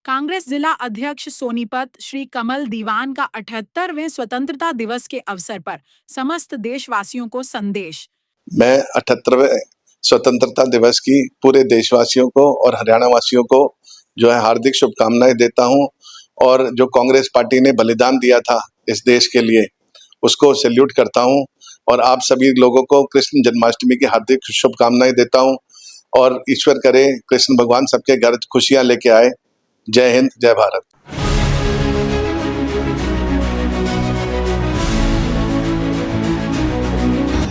कांग्रेस जिला अध्यक्ष सोनीपत श्री कमल दीवान का 78वें स्वतंत्रता दिवस के अवसर पर समस्त देशवासियों को संदेश। मैं 78वें स्वतंत्रता दिवस की पूरे देशवासियों को और हरियाणा वासियों को जो है हार्दिक शुभकामनाएं देता हूं और जो कांग्रेस पार्टी ने बलिदान दिया था इस देश के लिए उसको सैल्यूट करता हूं और आप सभी लोगों को कृष्ण जन्माष्टमी की हार्दिक शुभकामनाएं देता हूं और ईश्वर करे कृष्ण भगवान सबके घर खुशियां लेके आए। जय हिंद, जय भारत।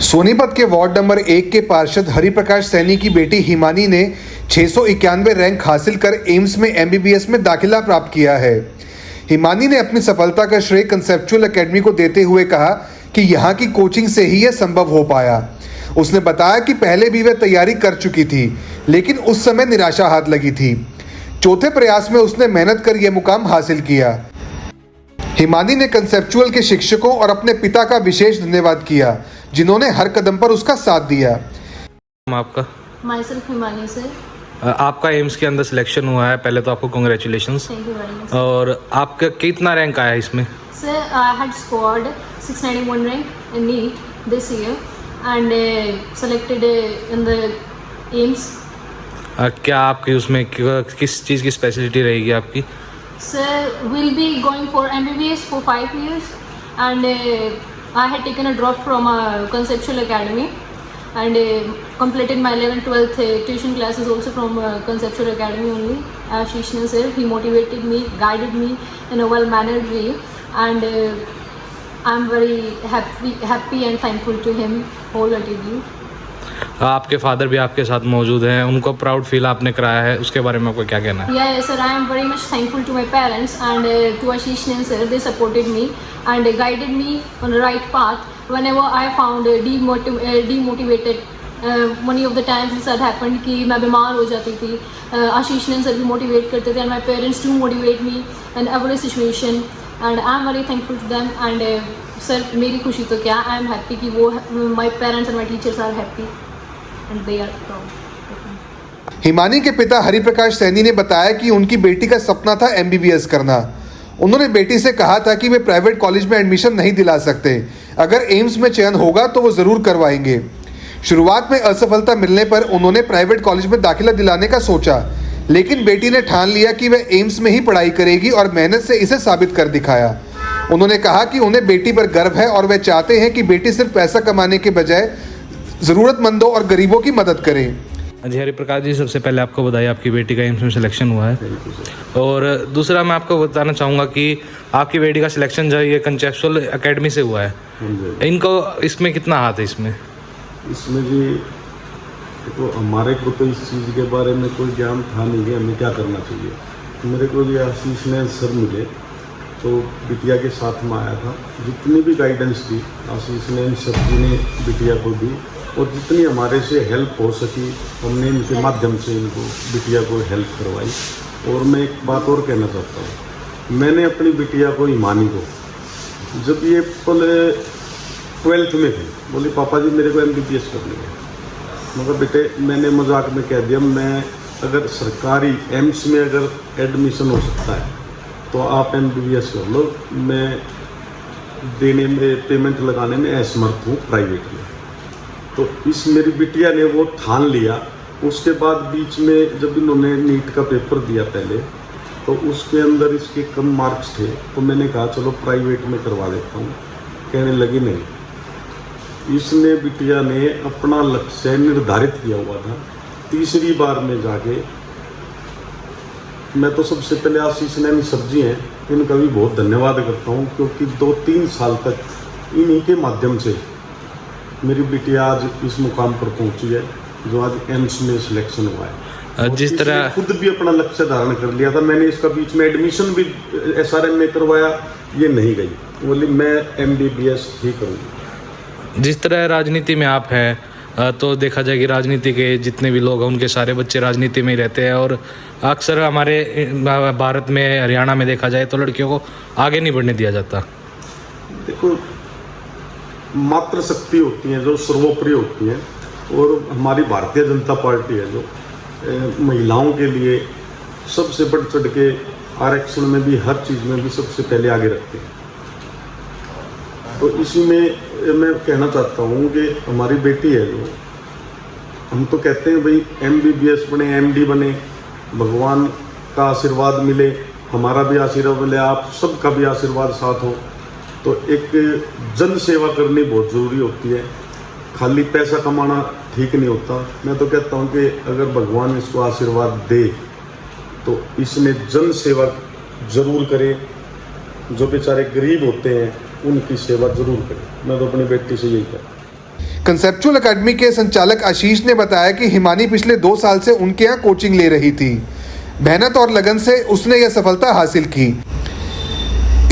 सोनीपत के वार्ड नंबर 1 के पार्षद हरिप्रकाश सैनी की बेटी हिमानी ने 691 रैंक हासिल कर एम्स में MBBS में दाखिला प्राप्त किया है। हिमानी ने अपनी सफलता का श्रेय कंसेप्चुअल एकेडमी को देते हुए कहा कि यहाँ की कोचिंग से ही यह संभव हो पाया। उसने बताया कि पहले भी वह तैयारी कर चुकी थी, लेकिन उस समय निराशा हाथ लगी थी। चौथे प्रयास में उसने मेहनत कर यह मुकाम हासिल किया। हिमानी ने कंसेप्चुअल के शिक्षकों और अपने पिता का विशेष धन्यवाद किया, जिन्होंने हर कदम पर उसका साथ दिया। आपका माई सेल्फ हिमानी सर। आपका एम्स के अंदर सिलेक्शन हुआ है, पहले तो आपको congratulations. Thank you very much. और आपका कितना रैंक आया इसमें? Sir I had scored 691 rank in NEET this year and selected in the AIIMS. क्या आपकी उसमें किस चीज़ की स्पेशलिटी रहेगी आपकी? Sir, we'll be going for MBBS for 5 years and I had taken a drop from a conceptual academy and completed my 11th 12th tuition classes also from conceptual academy only. Ashish sir, he motivated me, guided me in a well-mannered way and I'm very happy and thankful to him wholeheartedly. आपके father भी आपके साथ मौजूद हैं, उनको proud feel आपने कराया है, उसके बारे में आपको क्या कहना है? Yeah, sir, I am very much thankful to my parents and to Ashish sir. They supported me and guided me on the right path whenever I found demotivated. Many of the times this had happened कि मैं बीमार हो जाती थी। आशीष sir भी motivate करते थे and my parents do motivate me in every situation and I am very thankful to them and sir मेरी खुशी तो क्या, I am happy कि वो my parents and my teachers are happy and they are proud. Himani के पिता हरिप्रकाश सैनी ने बताया कि उनकी बेटी का सपना था MBBS करना। उन्होंने बेटी से कहा था कि वे प्राइवेट कॉलेज में एडमिशन नहीं दिला सकते, अगर एम्स में चयन होगा तो वो ज़रूर करवाएंगे। शुरुआत में असफलता मिलने पर उन्होंने प्राइवेट कॉलेज में दाखिला दिलाने का सोचा, लेकिन बेटी ने ठान लिया कि वह एम्स में ही पढ़ाई करेगी और मेहनत से इसे साबित कर दिखाया। उन्होंने कहा कि उन्हें बेटी पर गर्व है और वे चाहते हैं कि बेटी सिर्फ पैसा कमाने के बजाय ज़रूरतमंदों और गरीबों की मदद करें। जी हरिप्रकाश जी, सबसे पहले आपको बधाई, आपकी बेटी का एम्स में सिलेक्शन हुआ है। और दूसरा मैं आपको बताना चाहूँगा कि आपकी बेटी का सिलेक्शन जो है ये कंसेप्चुअल एकेडमी से हुआ है। इनको इसमें कितना हाथ है इसमें जी देखो, हमारे को तो इस चीज़ के बारे में कोई ज्ञान था नहीं कि हमें क्या करना चाहिए। मेरे को ये आशीष सर मिले तो बिटिया के साथ में आया था। जितनी भी गाइडेंस दी आशीष सर जी ने बिटिया को दी और जितनी हमारे से हेल्प हो सकी हमने इनके माध्यम से इनको बिटिया को हेल्प करवाई। और मैं एक बात और कहना चाहता हूँ, मैंने अपनी बिटिया को हिमानी को जब ये पहले 12th में थे, बोली पापा जी मेरे को MBBS करनी है। मगर बेटे मैंने मजाक में कह दिया, मैं अगर सरकारी एम्स में अगर एडमिशन हो सकता है तो आप MBBS कर लो, मैं देने में पेमेंट लगाने में असमर्थ हूँ प्राइवेट में। तो इस मेरी बिटिया ने वो ठान लिया। उसके बाद बीच में जब इन्होंने नीट का पेपर दिया पहले, तो उसके अंदर इसके कम मार्क्स थे, तो मैंने कहा चलो प्राइवेट में करवा देता हूँ। कहने लगी नहीं। इसने बिटिया ने अपना लक्ष्य निर्धारित किया हुआ था। तीसरी बार में जाके मैं तो सबसे पहले आशीष नैनी सर जी हैं, इनका भी बहुत धन्यवाद करता हूँ, क्योंकि 2-3 साल तक इन्हीं के माध्यम से मेरी बिटिया आज इस मुकाम पर पहुंची है जो आज एम्स में सिलेक्शन हुआ है। जिस तरह खुद भी अपना लक्ष्य धारण कर लिया था। मैंने इसका बीच में एडमिशन भी SRM में करवाया, ये नहीं गई, बोली मैं MBBS ही करूँगी। जिस तरह राजनीति में आप हैं तो देखा जाए कि राजनीति के जितने भी लोग हैं उनके सारे बच्चे राजनीति में ही रहते हैं और अक्सर हमारे भारत में हरियाणा में देखा जाए तो लड़कियों को आगे नहीं बढ़ने दिया जाता। देखो, मातृशक्ति होती है जो सर्वोपरि होती है और हमारी भारतीय जनता पार्टी है जो महिलाओं के लिए सबसे बढ़ चढ़ के आरक्षण में भी, हर चीज़ में भी सबसे पहले आगे रखते हैं। तो इसी में मैं कहना चाहता हूँ कि हमारी बेटी है जो, हम तो कहते हैं भाई MBBS बने, MD बने, भगवान का आशीर्वाद मिले, हमारा भी आशीर्वाद मिले, आप सबका भी आशीर्वाद साथ हो। तो एक जन सेवा करनी बहुत ज़रूरी होती है, खाली पैसा कमाना ठीक नहीं होता। मैं तो कहता हूँ कि अगर भगवान इसको आशीर्वाद दे तो इसमें जन सेवा ज़रूर करे, जो बेचारे गरीब होते हैं उनकी सेवा ज़रूर करे। मैं तो अपनी बेटी से यही कहता हूँ। कंसेप्चुअल एकेडमी के संचालक आशीष ने बताया कि हिमानी पिछले 2 साल से उनके यहाँ कोचिंग ले रही थी। मेहनत और लगन से उसने यह सफलता हासिल की।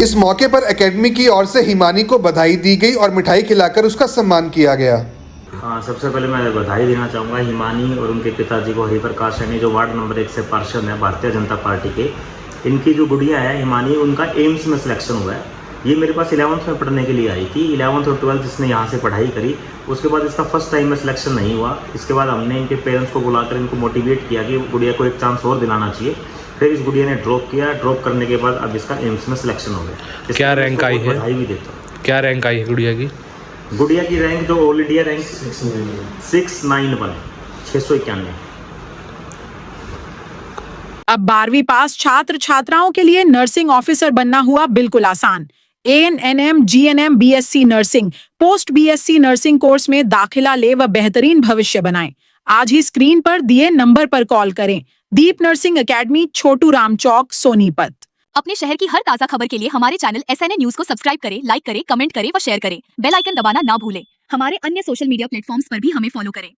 इस मौके पर एकेडमी की ओर से हिमानी को बधाई दी गई और मिठाई खिलाकर उसका सम्मान किया गया। हाँ, सबसे पहले मैं बधाई देना चाहूँगा हिमानी और उनके पिताजी को, हरिप्रकाश सैनी, जो वार्ड नंबर 1 से पार्षद हैं भारतीय जनता पार्टी के। इनकी जो गुड़िया है हिमानी, उनका एम्स में सिलेक्शन हुआ है। ये मेरे पास 11th में पढ़ने के लिए आई थी। 11th और 12th इसने यहाँ से पढ़ाई करी। उसके बाद इसका फर्स्ट टाइम में सिलेक्शन नहीं हुआ। इसके बाद हमने इनके पेरेंट्स को बुलाकर इनको मोटिवेट किया कि गुड़िया को एक चांस और दिलाना चाहिए। फिर इस गुड़िया ने ड्रॉप किया। ड्रॉप करने के बाद अब इसका एम्स में सिलेक्शन हो गया। क्या रैंक आई है? बधाई भी देता हूँ। क्या रैंक आई है गुड़िया की? गुड़िया की रैंक जो ऑल इंडिया रैंक 691, 691। अब 12वीं पास छात्र छात्राओं के लिए नर्सिंग ऑफिसर बनना हुआ बिल्कुल आसान। ANM GNM BSc nursing, post BSc nursing course में दाखिला ले व बेहतरीन भविष्य बनाएं। आज ही स्क्रीन पर दिए नंबर पर कॉल करें। दीप नर्सिंग एकेडमी, छोटू राम चौक, सोनीपत। अपने शहर की हर ताजा खबर के लिए हमारे चैनल SNA न्यूज को सब्सक्राइब करें, लाइक करें, कमेंट करें व शेयर करें। बेल आइकन दबाना ना भूलें। हमारे अन्य सोशल मीडिया प्लेटफॉर्म्स पर भी हमें फॉलो करें।